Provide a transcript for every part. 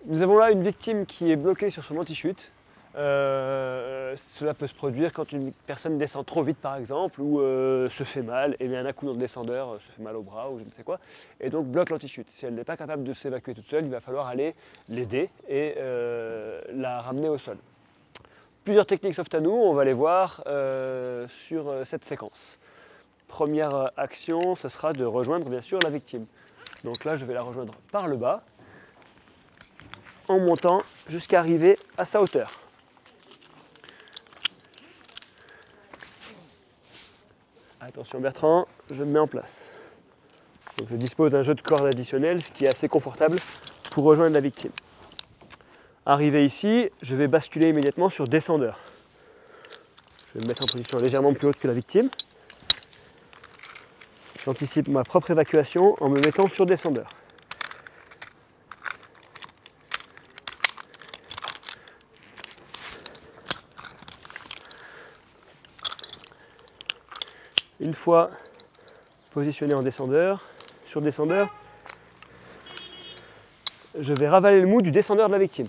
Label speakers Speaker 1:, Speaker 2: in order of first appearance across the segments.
Speaker 1: Nous avons là une victime qui est bloquée sur son anti-chute. Cela peut se produire quand une personne descend trop vite par exemple ou se fait mal et bien un coup dans le descendeur se fait mal au bras ou je ne sais quoi et donc bloque l'anti-chute. Si elle n'est pas capable de s'évacuer toute seule, il va falloir aller l'aider et la ramener au sol. Plusieurs techniques s'offrent à nous, on va les voir sur cette séquence. Première action, ce sera de rejoindre bien sûr la victime. Donc là je vais la rejoindre par le bas en montant jusqu'à arriver à sa hauteur. Attention Bertrand, je me mets en place. Donc je dispose d'un jeu de corde additionnel, ce qui est assez confortable pour rejoindre la victime. Arrivé ici, je vais basculer immédiatement sur descendeur. Je vais me mettre en position légèrement plus haute que la victime. J'anticipe ma propre évacuation en me mettant sur descendeur. Une fois positionné en descendeur, sur descendeur, je vais ravaler le mou du descendeur de la victime,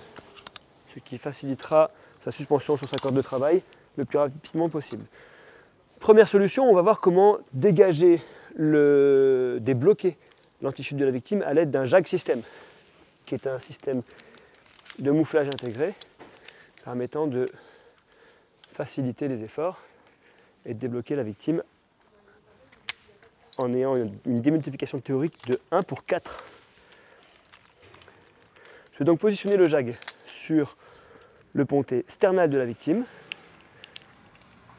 Speaker 1: ce qui facilitera sa suspension sur sa corde de travail le plus rapidement possible. Première solution, on va voir comment dégager, débloquer l'anti-chute de la victime à l'aide d'un JAG système, qui est un système de mouflage intégré permettant de faciliter les efforts et de débloquer la victime en ayant une démultiplication théorique de 1 pour 4. Je vais donc positionner le JAG sur le pontet sternal de la victime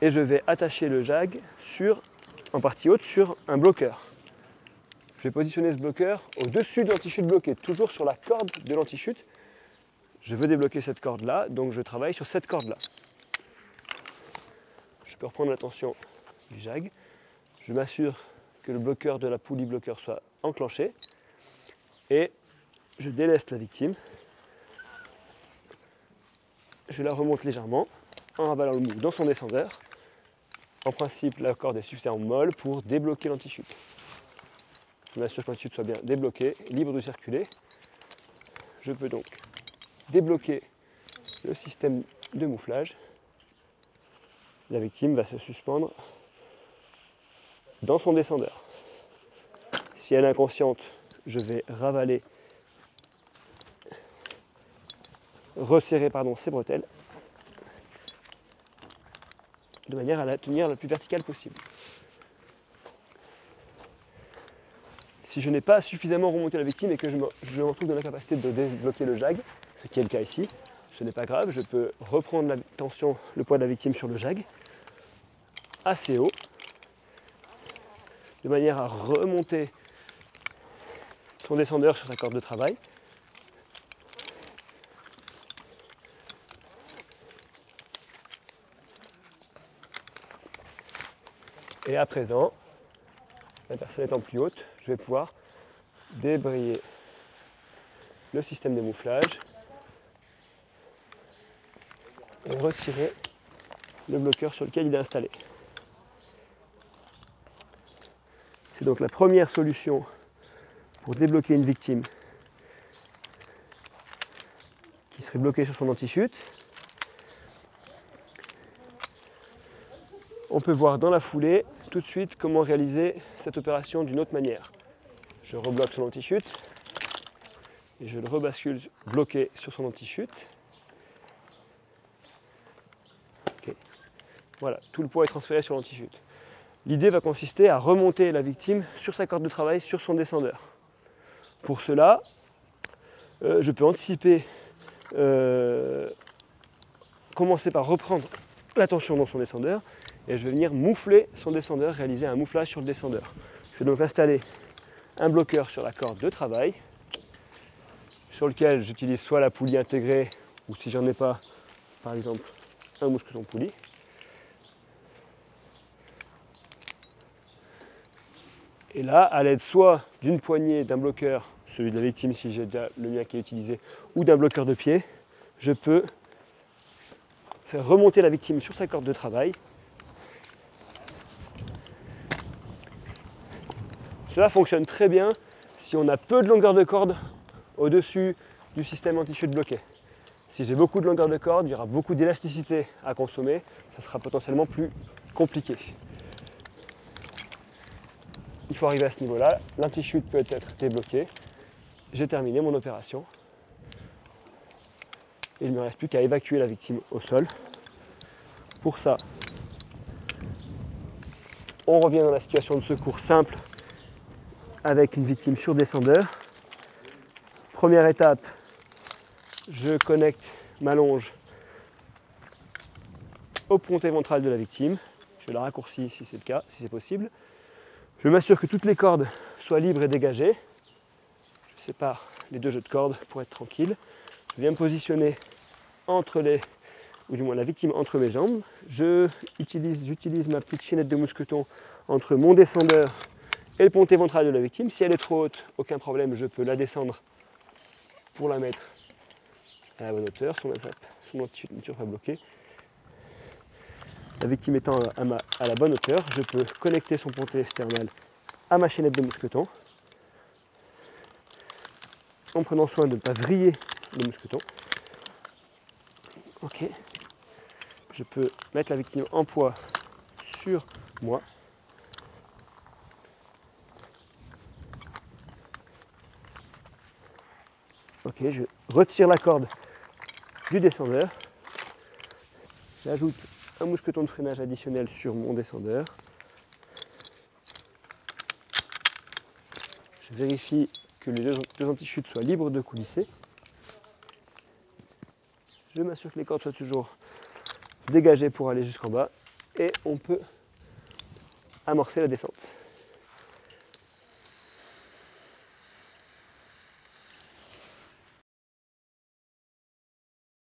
Speaker 1: et je vais attacher le JAG en partie haute sur un bloqueur. Je vais positionner ce bloqueur au-dessus de l'anti-chute bloqué, toujours sur la corde de l'anti-chute. Je veux débloquer cette corde-là, donc je travaille sur cette corde-là. Je peux reprendre la tension du JAG. Je m'assure que le bloqueur de la poulie bloqueur soit enclenché et je déleste la victime. Je la remonte légèrement en ravalant le mou dans son descendeur. En principe, la corde est suffisamment molle pour débloquer l'anti-chute. Je m'assure que l'anti-chute soit bien débloquée, libre de circuler. Je peux donc débloquer le système de mouflage. La victime va se suspendre dans son descendeur. Si elle est inconsciente, je vais resserrer ses bretelles de manière à la tenir la plus verticale possible. Si je n'ai pas suffisamment remonté la victime et que je me retrouve dans la capacité de débloquer le JAG, ce qui est le cas ici, ce n'est pas grave, je peux reprendre la tension, le poids de la victime sur le JAG assez haut, de manière à remonter son descendeur sur sa corde de travail. Et à présent, la personne étant plus haute, je vais pouvoir débrayer le système de mouflage et retirer le bloqueur sur lequel il est installé. C'est donc la première solution pour débloquer une victime qui serait bloquée sur son anti-chute. On peut voir dans la foulée tout de suite comment réaliser cette opération d'une autre manière. Je rebloque son anti-chute et je le rebascule bloqué sur son anti-chute. Okay. Voilà, tout le poids est transféré sur l'anti-chute. L'idée va consister à remonter la victime sur sa corde de travail, sur son descendeur. Pour cela, je peux anticiper, commencer par reprendre la tension dans son descendeur et je vais venir moufler son descendeur, réaliser un mouflage sur le descendeur. Je vais donc installer un bloqueur sur la corde de travail sur lequel j'utilise soit la poulie intégrée ou si j'en ai pas, par exemple, un mousqueton poulie. Et là, à l'aide soit d'une poignée, d'un bloqueur, celui de la victime si j'ai déjà le mien qui est utilisé, ou d'un bloqueur de pied, je peux faire remonter la victime sur sa corde de travail. Cela fonctionne très bien si on a peu de longueur de corde au-dessus du système anti-chute bloqué. Si j'ai beaucoup de longueur de corde, il y aura beaucoup d'élasticité à consommer, ça sera potentiellement plus compliqué. Il faut arriver à ce niveau-là, l'anti-chute peut être débloqué. J'ai terminé mon opération. Il ne me reste plus qu'à évacuer la victime au sol. Pour ça, on revient dans la situation de secours simple avec une victime sur descendeur. Première étape, je connecte ma longe au pontet ventral de la victime. Je la raccourcis si c'est le cas, si c'est possible. Je m'assure que toutes les cordes soient libres et dégagées. Je sépare les deux jeux de cordes pour être tranquille. Je viens me positionner entre ou du moins la victime entre mes jambes. J'utilise ma petite chaînette de mousqueton entre mon descendeur et le pontet ventral de la victime. Si elle est trop haute, aucun problème, je peux la descendre pour la mettre à la bonne hauteur. Son anti-chute n'est toujours pas bloqué. La victime étant à la bonne hauteur, je peux connecter son pontet external à ma chaînette de mousqueton en prenant soin de ne pas vriller le mousqueton. Ok. Je peux mettre la victime en poids sur moi. Ok, je retire la corde du descendeur. J'ajoute un mousqueton de freinage additionnel sur mon descendeur. Je vérifie que les deux anti-chutes soient libres de coulisser. Je m'assure que les cordes soient toujours dégagées pour aller jusqu'en bas et on peut amorcer la descente.